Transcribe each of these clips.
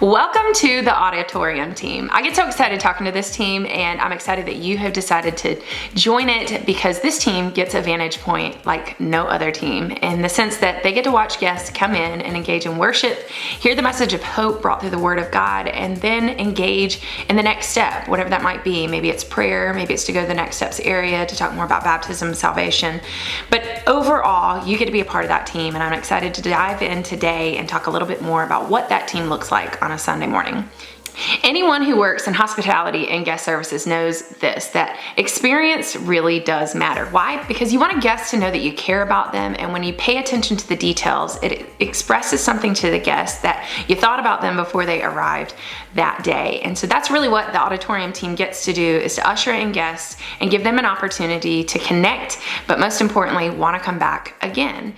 Welcome to the Auditorium team. I get so excited talking to this team, and I'm excited that you have decided to join it because this team gets a vantage point like no other team, in the sense that they get to watch guests come in and engage in worship, hear the message of hope brought through the Word of God, and then engage in the next step, whatever that might be. Maybe it's prayer, maybe it's to go to the next steps area to talk more about baptism, salvation. But overall, you get to be a part of that team, and I'm excited to dive in today and talk a little bit more about what that team looks like on a Sunday morning. Anyone who works in hospitality and guest services knows this, that experience really does matter. Why? Because you want a guest to know that you care about them, and when you pay attention to the details, it expresses something to the guest that you thought about them before they arrived that day. And so that's really what the Auditorium team gets to do, is to usher in guests and give them an opportunity to connect, but most importantly, want to come back again.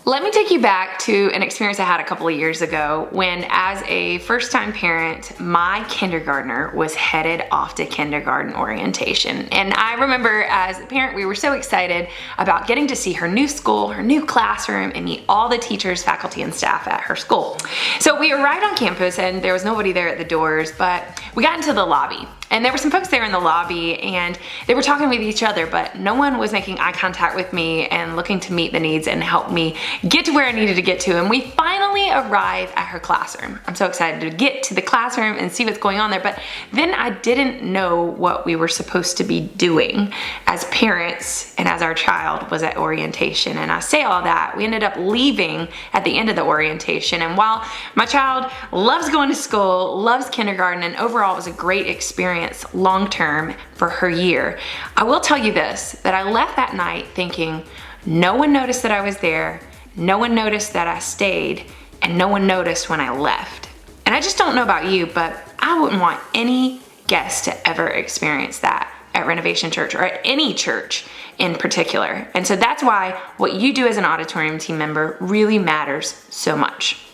Let me take you back to an experience I had a couple of years ago when, as a first-time parent, my kindergartner was headed off to kindergarten orientation. And I remember as a parent, we were so excited about getting to see her new school, her new classroom, and meet all the teachers, faculty, and staff at her school. So we arrived on campus and there was nobody there at the doors, but we got into the lobby. And there were some folks there in the lobby and they were talking with each other, but no one was making eye contact with me and looking to meet the needs and help me get to where I needed to get to. And we finally arrived at her classroom. I'm so excited to get to the classroom and see what's going on there. But then I didn't know what we were supposed to be doing as parents and as our child was at orientation. And I say all that, we ended up leaving at the end of the orientation. And while my child loves going to school, loves kindergarten, and overall it was a great experience long-term for her year, I will tell you this, that I left that night thinking, no one noticed that I was there, no one noticed that I stayed, and no one noticed when I left. And I just don't know about you, but I wouldn't want any guest to ever experience that at Renovation Church or at any church in particular. And so that's why what you do as an Auditorium team member really matters so much.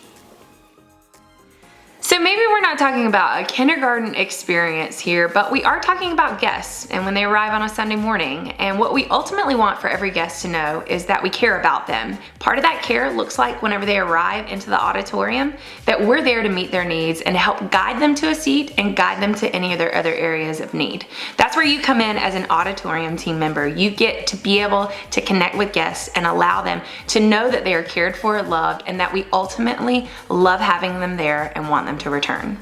So maybe we're not talking about a kindergarten experience here, but we are talking about guests and when they arrive on a Sunday morning. And what we ultimately want for every guest to know is that we care about them. Part of that care looks like whenever they arrive into the auditorium, that we're there to meet their needs and to help guide them to a seat and guide them to any of their other areas of need. That's where you come in as an Auditorium team member. You get to be able to connect with guests and allow them to know that they are cared for, loved, and that we ultimately love having them there and want them to return.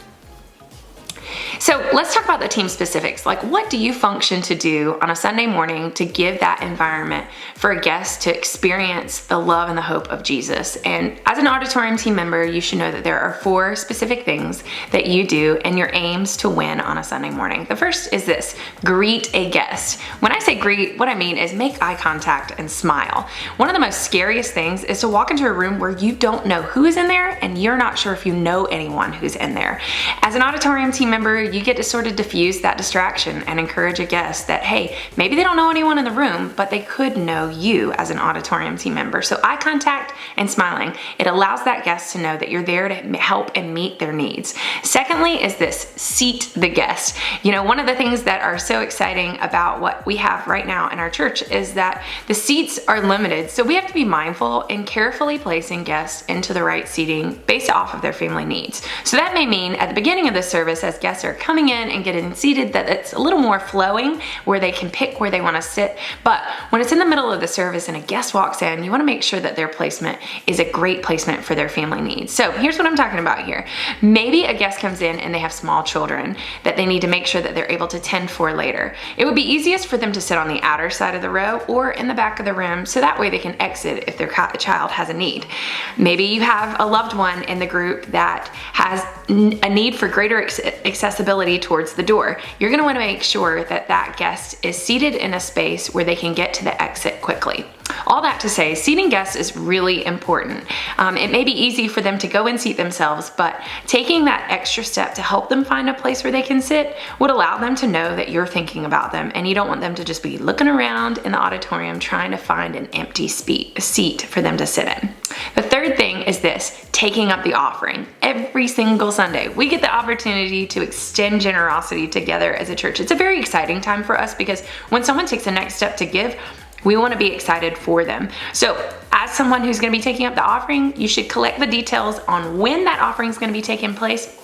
So let's talk about the team specifics. Like, what do you function to do on a Sunday morning to give that environment for a guest to experience the love and the hope of Jesus? And as an Auditorium team member, you should know that there are 4 specific things that you do and your aims to win on a Sunday morning. The first is this: greet a guest. When I say greet, what I mean is make eye contact and smile. One of the most scariest things is to walk into a room where you don't know who is in there and you're not sure if you know anyone who's in there. As an Auditorium team member, you get to sort of diffuse that distraction and encourage a guest that, hey, maybe they don't know anyone in the room, but they could know you as an Auditorium team member. So eye contact and smiling, it allows that guest to know that you're there to help and meet their needs. Secondly is this: seat the guest. You know, one of the things that are so exciting about what we have right now in our church is that the seats are limited. So we have to be mindful in carefully placing guests into the right seating based off of their family needs. So that may mean at the beginning of the service, as guests are coming in and getting seated, that it's a little more flowing where they can pick where they want to sit. But when it's in the middle of the service and a guest walks in, you want to make sure that their placement is a great placement for their family needs. So here's what I'm talking about here. Maybe a guest comes in and they have small children that they need to make sure that they're able to tend for later. It would be easiest for them to sit on the outer side of the row or in the back of the room, so that way they can exit if their child has a need. Maybe you have a loved one in the group that has a need for greater accessibility towards the door. You're going to want to make sure that that guest is seated in a space where they can get to the exit quickly. All that to say, seating guests is really important. It may be easy for them to go and seat themselves, but taking that extra step to help them find a place where they can sit would allow them to know that you're thinking about them, and you don't want them to just be looking around in the auditorium trying to find an empty seat for them to sit in. The third thing is this: taking up the offering. Every single Sunday, we get the opportunity to extend generosity together as a church. It's a very exciting time for us because when someone takes the next step to give, We want to be excited for them. So as someone who's going to be taking up the offering, you should collect the details on when that offering is going to be taking place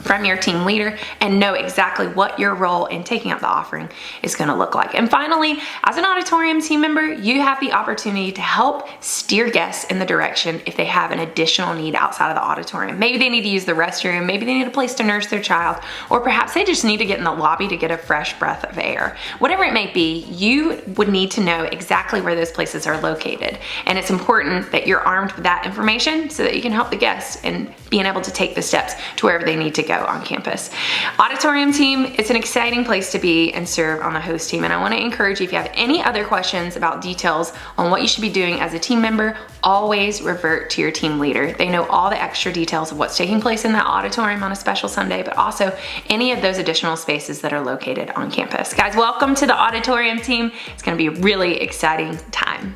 from your team leader and know exactly what your role in taking up the offering is going to look like. And finally, as an auditorium team member, you have the opportunity to help steer guests in the direction if they have an additional need outside of the auditorium. Maybe they need to use the restroom, maybe they need a place to nurse their child, or perhaps they just need to get in the lobby to get a fresh breath of air. Whatever it may be, you would need to know exactly where those places are located. And it's important that you're armed with that information so that you can help the guests in being able to take the steps to wherever they need to go on campus. Auditorium team, it's an exciting place to be and serve on the host team. And I want to encourage you, if you have any other questions about details on what you should be doing as a team member, always revert to your team leader. They know all the extra details of what's taking place in that auditorium on a special Sunday, but also any of those additional spaces that are located on campus. Guys, welcome to the auditorium team. It's going to be a really exciting time.